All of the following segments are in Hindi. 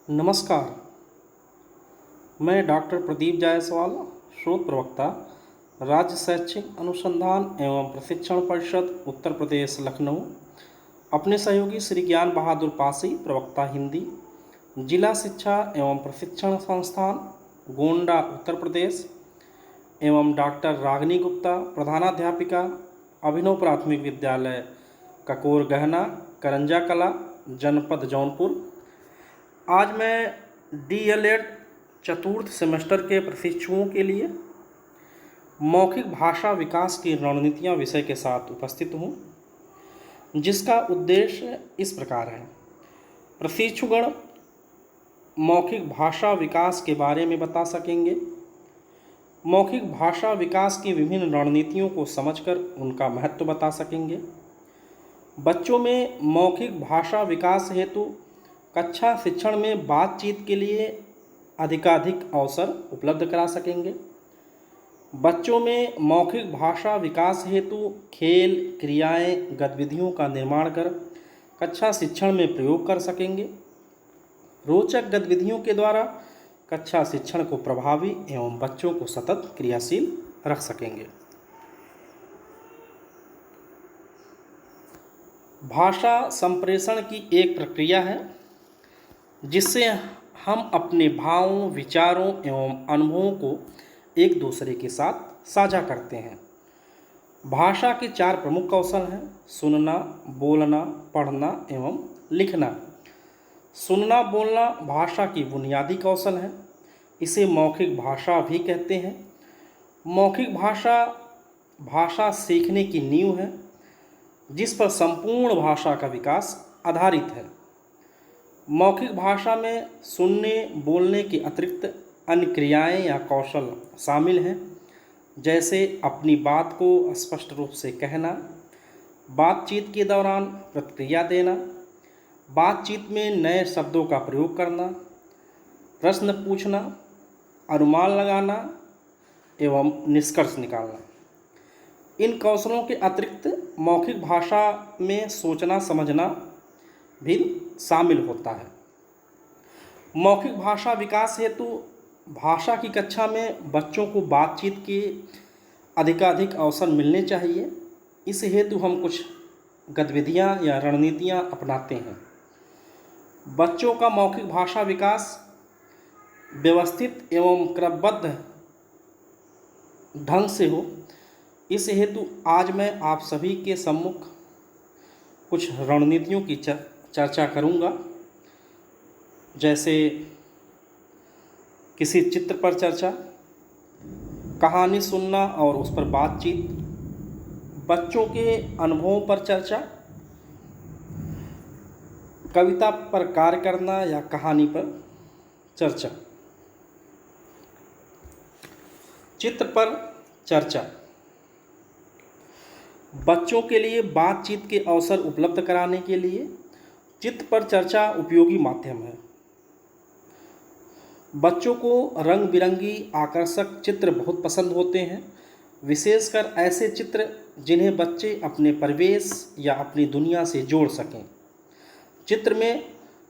नमस्कार। मैं डॉक्टर प्रदीप जायसवाल, शोध प्रवक्ता, राज्य शैक्षिक अनुसंधान एवं प्रशिक्षण परिषद उत्तर प्रदेश लखनऊ, अपने सहयोगी श्री ज्ञान बहादुर पासी, प्रवक्ता हिंदी, जिला शिक्षा एवं प्रशिक्षण संस्थान गोंडा उत्तर प्रदेश, एवं डॉक्टर रागिनी गुप्ता, प्रधानाध्यापिका, अभिनव प्राथमिक विद्यालय ककोर गहना, करंजा कला, जनपद जौनपुर। आज मैं डीएलएड चतुर्थ सेमेस्टर के प्रशिक्षुओं के लिए मौखिक भाषा विकास की रणनीतियाँ विषय के साथ उपस्थित हूँ, जिसका उद्देश्य इस प्रकार है। प्रशिक्षुगण मौखिक भाषा विकास के बारे में बता सकेंगे, मौखिक भाषा विकास की विभिन्न रणनीतियों को समझकर उनका महत्व बता सकेंगे। बच्चों में मौखिक भाषा विकास हेतु कक्षा शिक्षण में बातचीत के लिए अधिकाधिक अवसर उपलब्ध करा सकेंगे। बच्चों में मौखिक भाषा विकास हेतु खेल, क्रियाएं, गतिविधियों का निर्माण कर कक्षा शिक्षण में प्रयोग कर सकेंगे। रोचक गतिविधियों के द्वारा कक्षा शिक्षण को प्रभावी एवं बच्चों को सतत क्रियाशील रख सकेंगे। भाषा संप्रेषण की एक प्रक्रिया है जिससे हम अपने भावों, विचारों एवं अनुभवों को एक दूसरे के साथ साझा करते हैं। भाषा के 4 प्रमुख कौशल हैं: सुनना, बोलना, पढ़ना एवं लिखना। सुनना बोलना भाषा की बुनियादी कौशल है। इसे मौखिक भाषा भी कहते हैं। मौखिक भाषा भाषा सीखने की नींव है, जिस पर संपूर्ण भाषा का विकास आधारित है। मौखिक भाषा में सुनने, बोलने के अतिरिक्त अन्य क्रियाएं या कौशल शामिल हैं, जैसे अपनी बात को स्पष्ट रूप से कहना, बातचीत के दौरान प्रतिक्रिया देना, बातचीत में नए शब्दों का प्रयोग करना, प्रश्न पूछना, अनुमान लगाना एवं निष्कर्ष निकालना। इन कौशलों के अतिरिक्त मौखिक भाषा में सोचना समझना भी शामिल होता है। मौखिक भाषा विकास हेतु भाषा की कक्षा में बच्चों को बातचीत के अधिकाधिक अवसर मिलने चाहिए। इस हेतु हम कुछ गतिविधियां या रणनीतियां अपनाते हैं। बच्चों का मौखिक भाषा विकास व्यवस्थित एवं क्रमबद्ध ढंग से हो, इस हेतु आज मैं आप सभी के सम्मुख कुछ रणनीतियों की चर्चा करूंगा, जैसे किसी चित्र पर चर्चा, कहानी सुनना और उस पर बातचीत, बच्चों के अनुभवों पर चर्चा, कविता पर कार्य करना या कहानी पर चर्चा। चित्र पर चर्चा बच्चों के लिए बातचीत के अवसर उपलब्ध कराने के लिए चित्र पर चर्चा उपयोगी माध्यम है। बच्चों को रंग बिरंगी आकर्षक चित्र बहुत पसंद होते हैं, विशेषकर ऐसे चित्र जिन्हें बच्चे अपने परिवेश या अपनी दुनिया से जोड़ सकें। चित्र में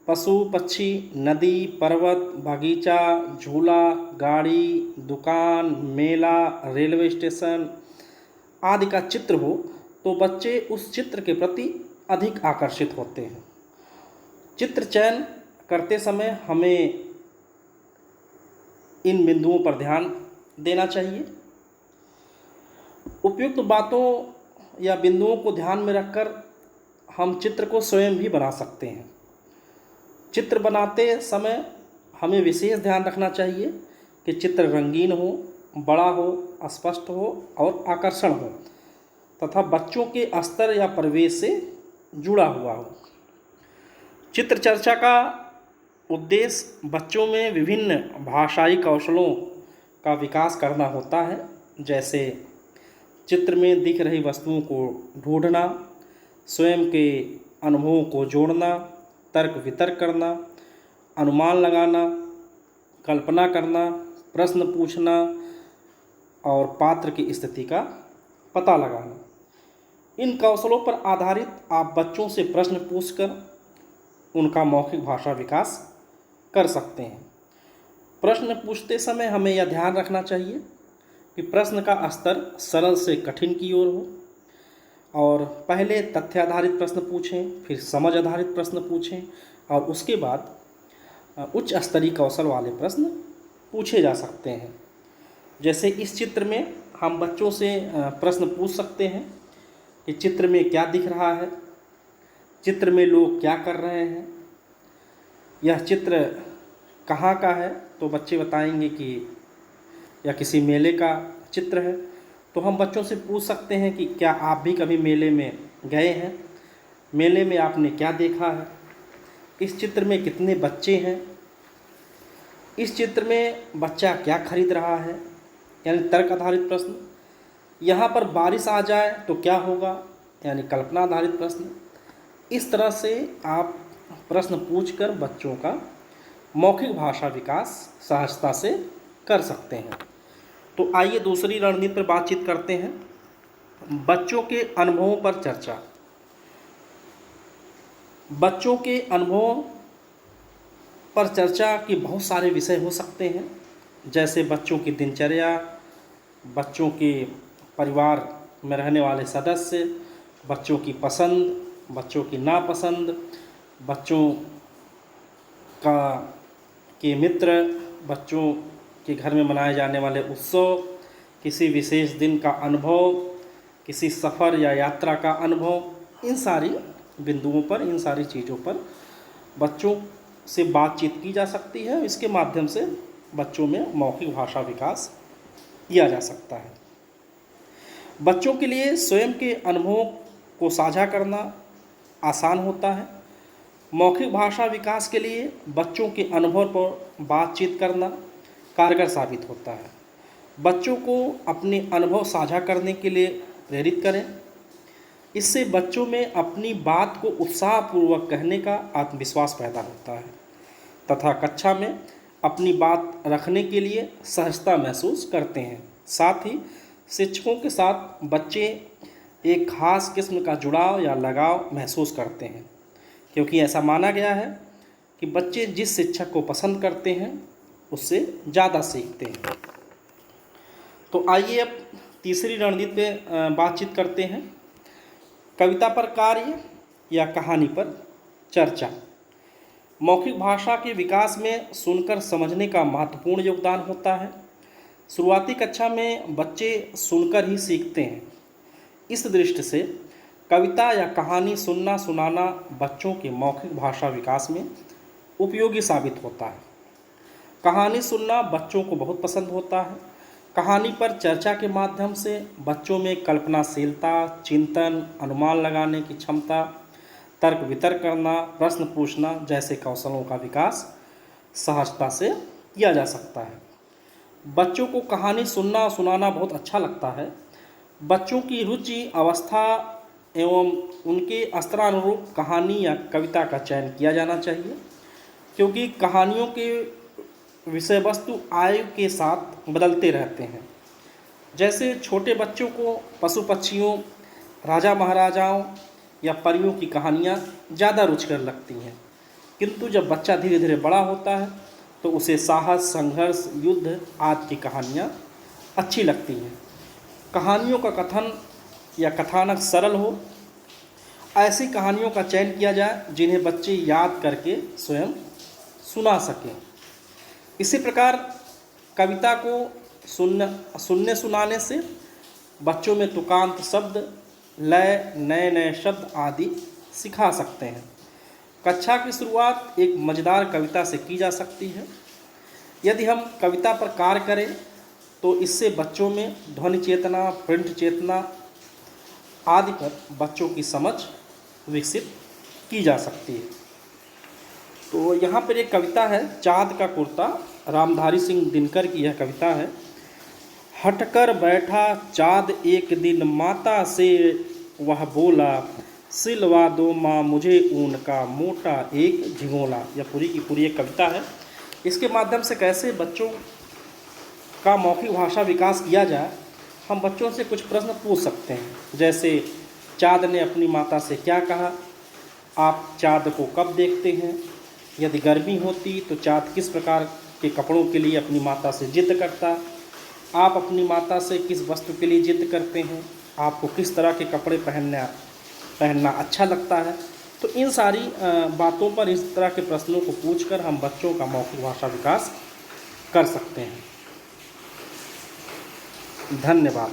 पशु पक्षी, नदी, पर्वत, बगीचा, झूला, गाड़ी, दुकान, मेला, रेलवे स्टेशन आदि का चित्र हो तो बच्चे उस चित्र के प्रति अधिक आकर्षित होते हैं। चित्र चयन करते समय हमें इन बिंदुओं पर ध्यान देना चाहिए। उपयुक्त बातों या बिंदुओं को ध्यान में रखकर हम चित्र को स्वयं भी बना सकते हैं। चित्र बनाते समय हमें विशेष ध्यान रखना चाहिए कि चित्र रंगीन हो, बड़ा हो, स्पष्ट हो और आकर्षण हो तथा बच्चों के स्तर या परिवेश से जुड़ा हुआ हो। चित्र चर्चा का उद्देश्य बच्चों में विभिन्न भाषाई कौशलों का विकास करना होता है, जैसे चित्र में दिख रही वस्तुओं को ढूंढना, स्वयं के अनुभवों को जोड़ना, तर्क वितर्क करना, अनुमान लगाना, कल्पना करना, प्रश्न पूछना और पात्र की स्थिति का पता लगाना। इन कौशलों पर आधारित आप बच्चों से प्रश्न पूछकर उनका मौखिक भाषा विकास कर सकते हैं। प्रश्न पूछते समय हमें यह ध्यान रखना चाहिए कि प्रश्न का स्तर सरल से कठिन की ओर हो, और पहले तथ्य आधारित प्रश्न पूछें, फिर समझ आधारित प्रश्न पूछें, और उसके बाद उच्च स्तरीय कौशल वाले प्रश्न पूछे जा सकते हैं। जैसे इस चित्र में हम बच्चों से प्रश्न पूछ सकते हैं कि चित्र में क्या दिख रहा है, चित्र में लोग क्या कर रहे हैं, यह चित्र कहाँ का है। तो बच्चे बताएंगे कि यह किसी मेले का चित्र है। तो हम बच्चों से पूछ सकते हैं कि क्या आप भी कभी मेले में गए हैं, मेले में आपने क्या देखा है, इस चित्र में कितने बच्चे हैं, इस चित्र में बच्चा क्या खरीद रहा है, यानी तर्क आधारित प्रश्न। यहाँ पर बारिश आ जाए तो क्या होगा, यानी कल्पना आधारित प्रश्न। इस तरह से आप प्रश्न पूछकर बच्चों का मौखिक भाषा विकास सहजता से कर सकते हैं। तो आइए दूसरी रणनीति पर बातचीत करते हैं, बच्चों के अनुभवों पर चर्चा। बच्चों के अनुभवों पर चर्चा के बहुत सारे विषय हो सकते हैं, जैसे बच्चों की दिनचर्या, बच्चों के परिवार में रहने वाले सदस्य, बच्चों की पसंद, बच्चों की नापसंद, बच्चों के मित्र, बच्चों के घर में मनाए जाने वाले उत्सव, किसी विशेष दिन का अनुभव, किसी सफ़र या यात्रा का अनुभव। इन सारी बिंदुओं पर, इन सारी चीज़ों पर बच्चों से बातचीत की जा सकती है। इसके माध्यम से बच्चों में मौखिक भाषा विकास किया जा सकता है। बच्चों के लिए स्वयं के अनुभवों को साझा करना आसान होता है। मौखिक भाषा विकास के लिए बच्चों के अनुभव पर बातचीत करना कारगर साबित होता है। बच्चों को अपने अनुभव साझा करने के लिए प्रेरित करें। इससे बच्चों में अपनी बात को उत्साहपूर्वक कहने का आत्मविश्वास पैदा होता है तथा कक्षा में अपनी बात रखने के लिए सहजता महसूस करते हैं। साथ ही शिक्षकों के साथ बच्चे एक खास किस्म का जुड़ाव या लगाव महसूस करते हैं, क्योंकि ऐसा माना गया है कि बच्चे जिस शिक्षक को पसंद करते हैं उससे ज़्यादा सीखते हैं। तो आइए अब तीसरी रणनीति पे बातचीत करते हैं, कविता पर कार्य या कहानी पर चर्चा। मौखिक भाषा के विकास में सुनकर समझने का महत्वपूर्ण योगदान होता है। शुरुआती कक्षा में बच्चे सुनकर ही सीखते हैं। इस दृष्टि से कविता या कहानी सुनना सुनाना बच्चों के मौखिक भाषा विकास में उपयोगी साबित होता है। कहानी सुनना बच्चों को बहुत पसंद होता है। कहानी पर चर्चा के माध्यम से बच्चों में कल्पनाशीलता, चिंतन, अनुमान लगाने की क्षमता, तर्क वितर्क करना, प्रश्न पूछना जैसे कौशलों का विकास सहजता से किया जा सकता है। बच्चों को कहानी सुनना सुनाना बहुत अच्छा लगता है। बच्चों की रुचि, अवस्था एवं उनके स्तरानुरूप कहानी या कविता का चयन किया जाना चाहिए, क्योंकि कहानियों के विषय वस्तु आयु के साथ बदलते रहते हैं। जैसे छोटे बच्चों को पशु पक्षियों, राजा महाराजाओं या परियों की कहानियाँ ज़्यादा रुचिकर लगती हैं, किंतु जब बच्चा धीरे धीरे बड़ा होता है तो उसे साहस, संघर्ष, युद्ध आदि की कहानियाँ अच्छी लगती हैं। कहानियों का कथन या कथानक सरल हो, ऐसी कहानियों का चयन किया जाए जिन्हें बच्चे याद करके स्वयं सुना सकें। इसी प्रकार कविता को सुनने सुनाने से बच्चों में तुकांत शब्द, लय, नए नए शब्द आदि सिखा सकते हैं। कक्षा की शुरुआत एक मज़ेदार कविता से की जा सकती है। यदि हम कविता पर कार्य करें तो इससे बच्चों में ध्वनि चेतना, प्रिंट चेतना आदि पर बच्चों की समझ विकसित की जा सकती है। तो यहाँ पर एक कविता है, चाँद का कुर्ता, रामधारी सिंह दिनकर की यह कविता है। हटकर बैठा चाँद एक दिन माता से, वह बोला सिलवा दो माँ मुझे ऊन का मोटा एक झिंगोला। यह पूरी की पूरी एक कविता है। इसके माध्यम से कैसे बच्चों का मौखिक भाषा विकास किया जाए, हम बच्चों से कुछ प्रश्न पूछ सकते हैं। जैसे चाँद ने अपनी माता से क्या कहा, आप चाँद को कब देखते हैं, यदि गर्मी होती तो चाँद किस प्रकार के कपड़ों के लिए अपनी माता से जिद करता। आप अपनी माता से किस वस्तु के लिए जिद करते हैं, आपको किस तरह के कपड़े पहनना अच्छा लगता है। तो इन सारी बातों पर इस तरह के प्रश्नों को पूछकर हम बच्चों का मौखिक भाषा विकास कर सकते हैं। धन्यवाद।